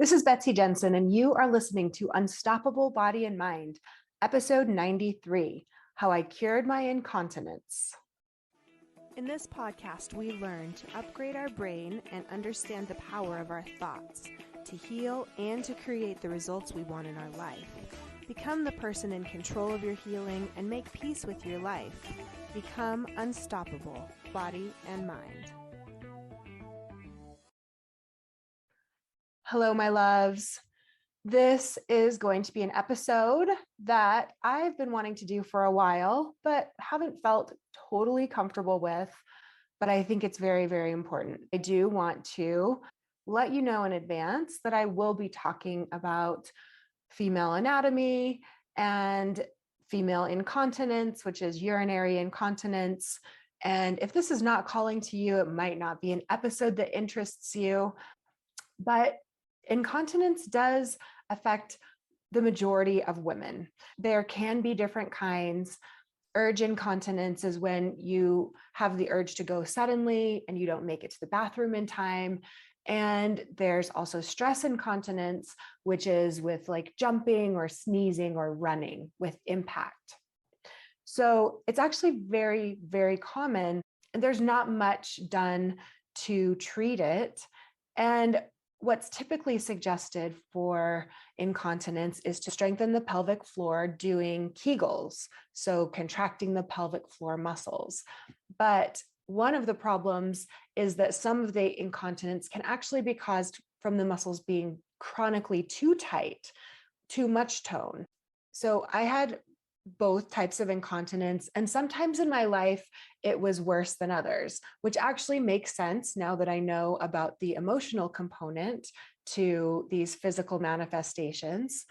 This is Betsy Jensen, and you are listening to Unstoppable Body and Mind, episode 93, How I Cured My Incontinence. In this podcast, we learn to upgrade our brain and understand the power of our thoughts, to heal and to create the results we want in our life. Become the person in control of your healing and make peace with your life. Become unstoppable, body and mind. Hello, my loves. This is going to be an episode that I've been wanting to do for a while, but haven't felt totally comfortable with. But I think it's very, very important. I do want to let you know in advance that I will be talking about female anatomy and female incontinence, which is urinary incontinence. And if this is not calling to you, it might not be an episode that interests you. But incontinence does affect the majority of women. There can be different kinds. Urge incontinence is when you have the urge to go suddenly and you don't make it to the bathroom in time. And there's also stress incontinence, which is with like jumping or sneezing or running with impact. So it's actually very, very common, and there's not much done to treat it. And what's typically suggested for incontinence is to strengthen the pelvic floor doing Kegels, so contracting the pelvic floor muscles. But one of the problems is that some of the incontinence can actually be caused from the muscles being chronically too tight, too much tone. So I had both types of incontinence, and sometimes in my life it was worse than others, which actually makes sense now that I know about the emotional component to these physical manifestations.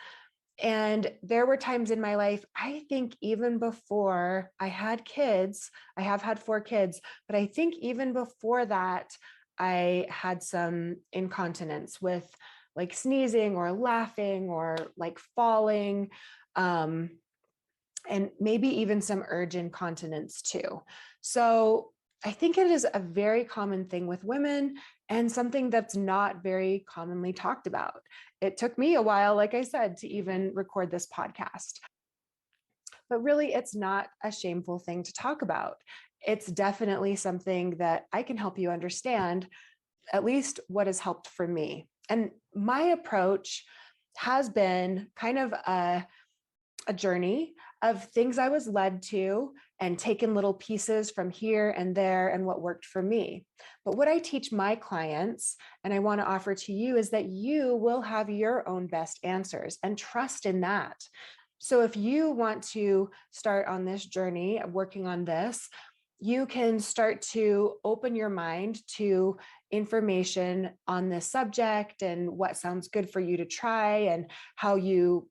And there were times in my life, I think even before I had kids, I have had 4 kids, but I think even before that, I had some incontinence with like sneezing or laughing or like falling. And maybe even some urge incontinence too. So I think it is a very common thing with women and something that's not very commonly talked about. It took me a while, like I said, to even record this podcast. But really, it's not a shameful thing to talk about. It's definitely something that I can help you understand, at least what has helped for me. And my approach has been kind of a journey of things I was led to and taken little pieces from here and there and what worked for me. But what I teach my clients and I want to offer to you is that you will have your own best answers and trust in that. So if you want to start on this journey of working on this, you can start to open your mind to information on this subject and what sounds good for you to try and how you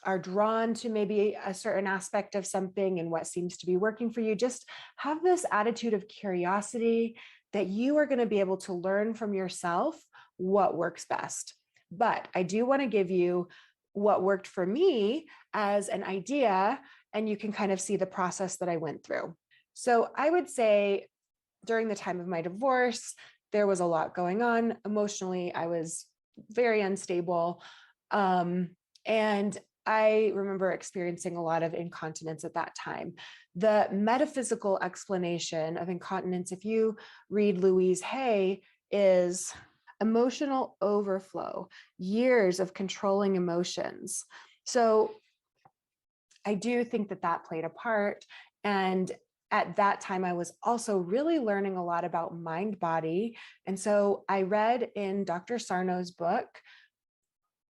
are drawn to maybe a certain aspect of something and what seems to be working for you. Just have this attitude of curiosity that you are going to be able to learn from yourself what works best. But I do want to give you what worked for me as an idea, and you can kind of see the process that I went through. So I would say during the time of my divorce, there was a lot going on. Emotionally, I was very unstable. And I remember experiencing a lot of incontinence at that time. The metaphysical explanation of incontinence, if you read Louise Hay, is emotional overflow, years of controlling emotions. So I do think that that played a part. And at that time, I was also really learning a lot about mind body. And so I read in Dr. Sarno's book,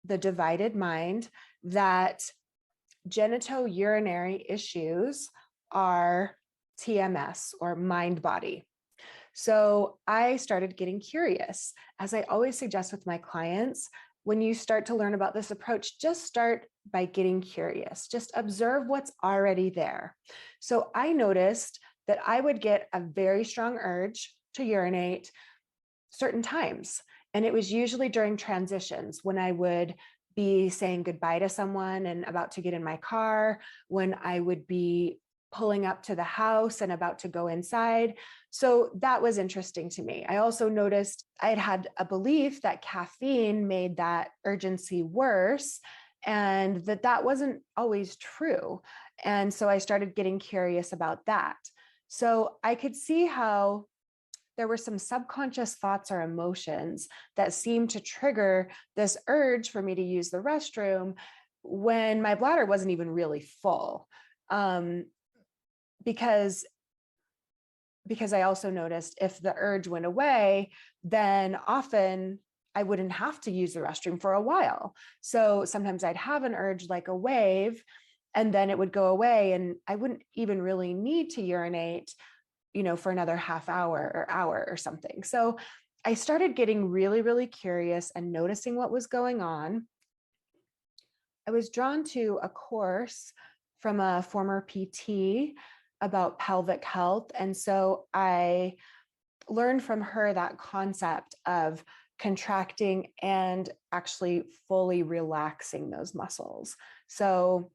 The Divided Mind, that genitourinary issues are TMS or mind body. So I started getting curious. As I always suggest with my clients, when you start to learn about this approach, just start by getting curious. Just observe what's already there. So I noticed that I would get a very strong urge to urinate certain times. And it was usually during transitions when I would be saying goodbye to someone and about to get in my car, when I would be pulling up to the house and about to go inside. So that was interesting to me. I also noticed I had had a belief that caffeine made that urgency worse, and that wasn't always true. And so I started getting curious about that. So I could see how there were some subconscious thoughts or emotions that seemed to trigger this urge for me to use the restroom when my bladder wasn't even really full. Um, because I also noticed if the urge went away, then often I wouldn't have to use the restroom for a while. So sometimes I'd have an urge like a wave, and then it would go away and I wouldn't even really need to urinate, for another half hour or hour or something. So I started getting really, really curious and noticing what was going on. I was drawn to a course from a former PT about pelvic health. And so I learned from her that concept of contracting and actually fully relaxing those muscles. So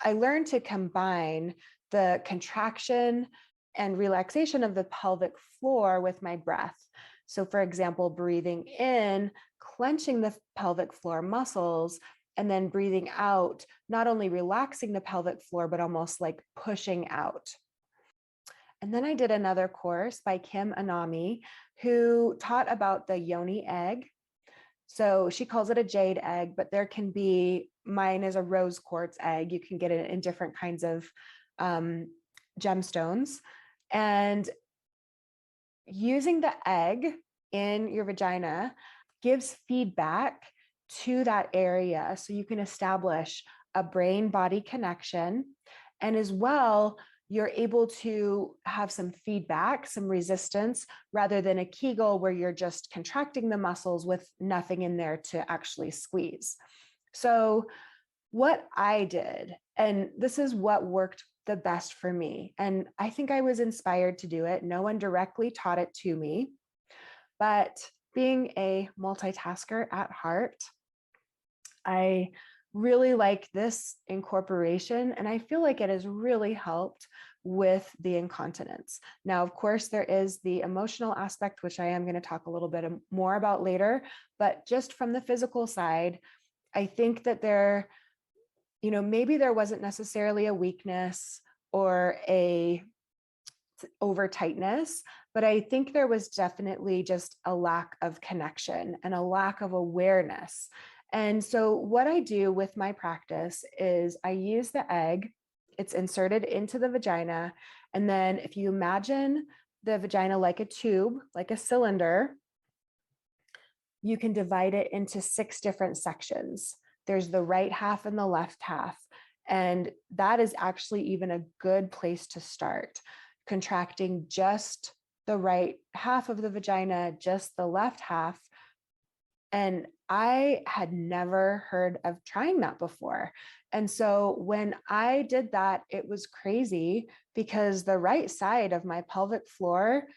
I learned to combine the contraction and relaxation of the pelvic floor with my breath. So, for example, breathing in, clenching the pelvic floor muscles, and then breathing out, not only relaxing the pelvic floor, but almost like pushing out. And then I did another course by Kim Anami, who taught about the yoni egg. So she calls it a jade egg, but there can be, mine is a rose quartz egg. You can get it in different kinds of gemstones. And using the egg in your vagina gives feedback to that area. So you can establish a brain body connection. And as well, you're able to have some feedback, some resistance, rather than a Kegel where you're just contracting the muscles with nothing in there to actually squeeze. So what I did, and this is what worked the best for me, and I think I was inspired to do it. No one directly taught it to me, but being a multitasker at heart, I really like this incorporation, and I feel like it has really helped with the incontinence. Now, of course, there is the emotional aspect, which I am going to talk a little bit more about later, but just from the physical side, I think that maybe there wasn't necessarily a weakness or a over tightness, but I think there was definitely just a lack of connection and a lack of awareness. And so what I do with my practice is I use the egg, it's inserted into the vagina. And then if you imagine the vagina like a tube, like a cylinder, you can divide it into 6 different sections. There's the right half and the left half. And that is actually even a good place to start. Contracting just the right half of the vagina, just the left half. And I had never heard of trying that before. And so when I did that, it was crazy because the right side of my pelvic floor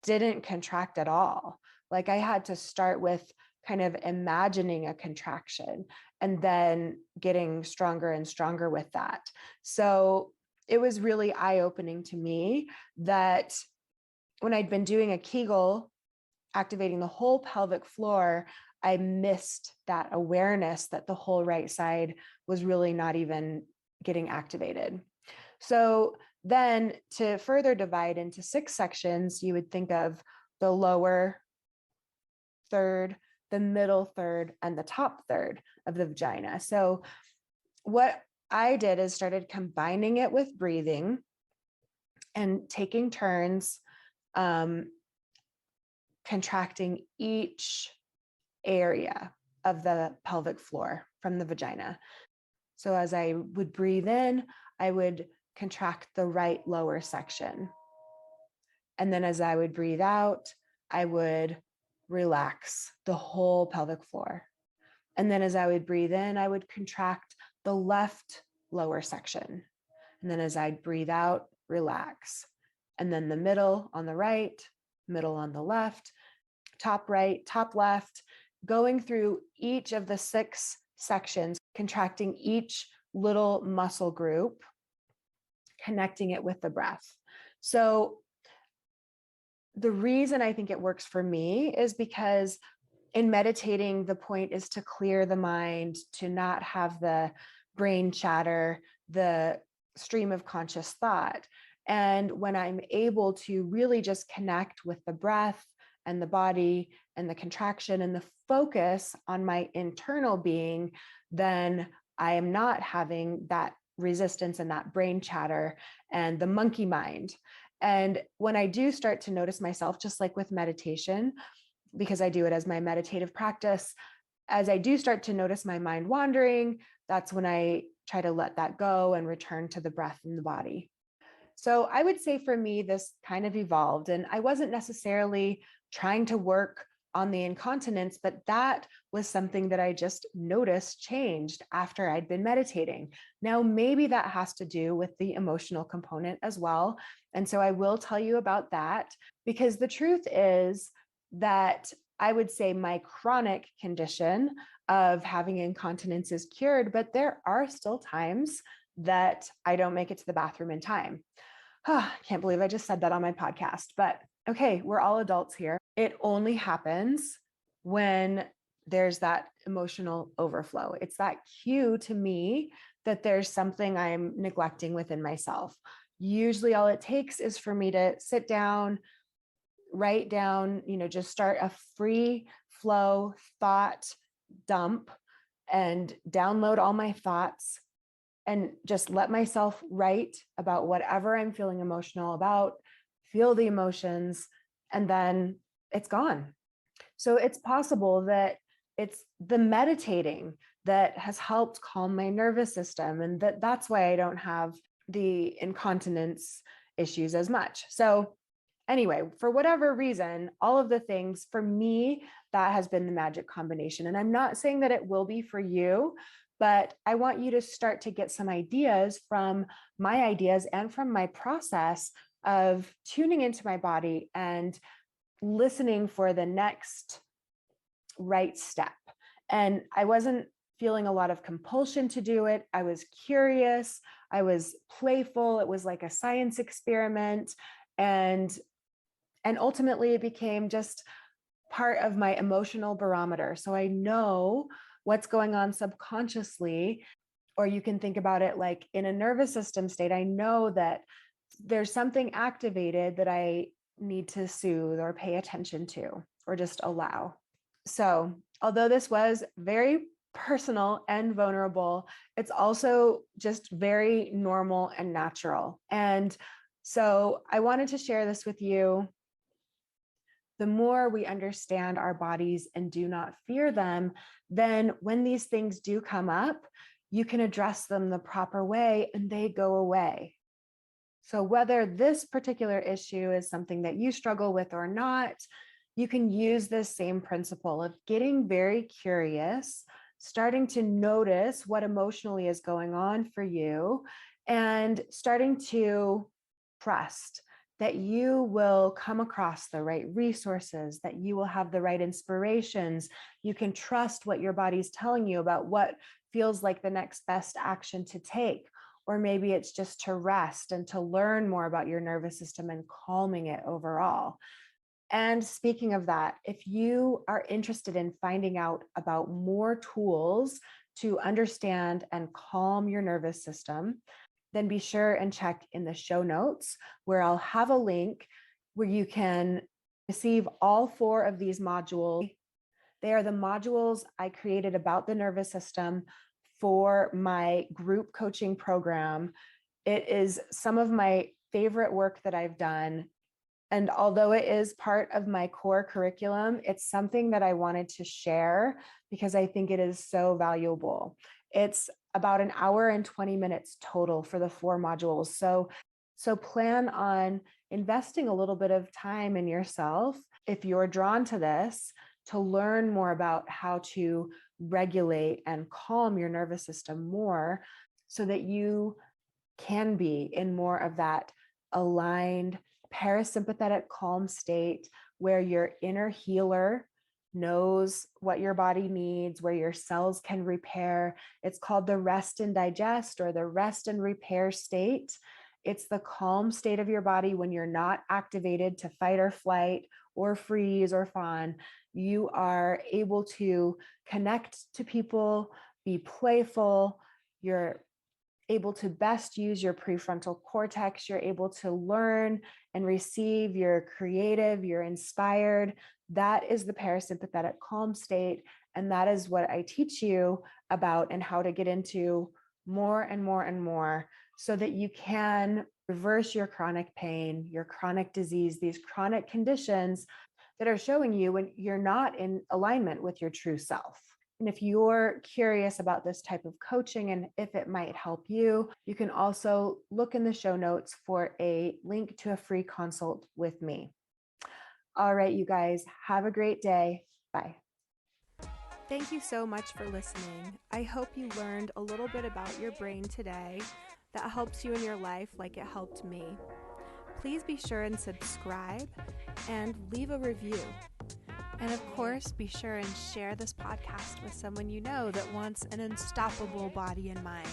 didn't contract at all. Like I had to start with kind of imagining a contraction and then getting stronger and stronger with that. So it was really eye-opening to me that when I'd been doing a Kegel, activating the whole pelvic floor, I missed that awareness that the whole right side was really not even getting activated. So then to further divide into 6 sections, you would think of the lower third, the middle third, and the top third of the vagina. So what I did is started combining it with breathing and taking turns contracting each area of the pelvic floor from the vagina. So as I would breathe in, I would contract the right lower section. And then as I would breathe out, I would relax the whole pelvic floor. And then as I would breathe in, I would contract the left lower section. And then as I'd breathe out, relax. And then the middle on the right, middle on the left, top right, top left, going through each of the 6 sections, contracting each little muscle group connecting it with the breath. So the reason I think it works for me is because in meditating, the point is to clear the mind, to not have the brain chatter, the stream of conscious thought. And when I'm able to really just connect with the breath and the body and the contraction and the focus on my internal being, then I am not having that resistance and that brain chatter and the monkey mind. And when I do start to notice myself, just like with meditation, because I do it as my meditative practice, as I do start to notice my mind wandering, that's when I try to let that go and return to the breath and the body. So I would say for me, this kind of evolved, and I wasn't necessarily trying to work on the incontinence, but that was something that I just noticed changed after I'd been meditating. Now, maybe that has to do with the emotional component as well. And so I will tell you about that, because the truth is that I would say my chronic condition of having incontinence is cured, but there are still times that I don't make it to the bathroom in time. Can't believe I just said that on my podcast, but okay, we're all adults here. It only happens when there's that emotional overflow. It's that cue to me that there's something I'm neglecting within myself. Usually all it takes is for me to sit down, write down, just start a free flow thought dump and download all my thoughts and just let myself write about whatever I'm feeling emotional about, feel the emotions, and then it's gone. So it's possible that it's the meditating that has helped calm my nervous system, and that's why I don't have the incontinence issues as much. So anyway, for whatever reason, all of the things for me, that has been the magic combination. And I'm not saying that it will be for you, but I want you to start to get some ideas from my ideas and from my process of tuning into my body and listening for the next right step. And I wasn't feeling a lot of compulsion to do it. I was curious. I was playful. It was like a science experiment. And ultimately it became just part of my emotional barometer. So I know what's going on subconsciously, or you can think about it like in a nervous system state. I know that there's something activated that I need to soothe or pay attention to or just allow. So although this was very personal and vulnerable, it's also just very normal and natural. And so I wanted to share this with you. The more we understand our bodies and do not fear them, then when these things do come up, you can address them the proper way and they go away. So whether this particular issue is something that you struggle with or not, you can use this same principle of getting very curious, starting to notice what emotionally is going on for you, and starting to trust that you will come across the right resources, that you will have the right inspirations. You can trust what your body's telling you about what feels like the next best action to take. Or maybe it's just to rest and to learn more about your nervous system and calming it overall. And speaking of that, if you are interested in finding out about more tools to understand and calm your nervous system, then be sure and check in the show notes where I'll have a link where you can receive all 4 of these modules. They are the modules I created about the nervous system for my group coaching program. It is some of my favorite work that I've done. And although it is part of my core curriculum, it's something that I wanted to share because I think it is so valuable. It's about an hour and 20 minutes total for the 4 modules. So plan on investing a little bit of time in yourself if you're drawn to this, to learn more about how to regulate and calm your nervous system more so that you can be in more of that aligned parasympathetic calm state where your inner healer knows what your body needs, where your cells can repair. It's called the rest and digest or the rest and repair state. It's the calm state of your body when you're not activated to fight or flight or freeze or fawn. You are able to connect to people, be playful. You're able to best use your prefrontal cortex. You're able to learn and receive. You're creative, you're inspired. That is the parasympathetic calm state. And that is what I teach you about and how to get into more and more and more so that you can reverse your chronic pain, your chronic disease, these chronic conditions that are showing you when you're not in alignment with your true self. And if you're curious about this type of coaching and if it might help you, you can also look in the show notes for a link to a free consult with me. All right, you guys, have a great day. Bye. Thank you so much for listening. I hope you learned a little bit about your brain today that helps you in your life like it helped me. Please be sure and subscribe and leave a review. And of course, be sure and share this podcast with someone you know that wants an unstoppable body and mind.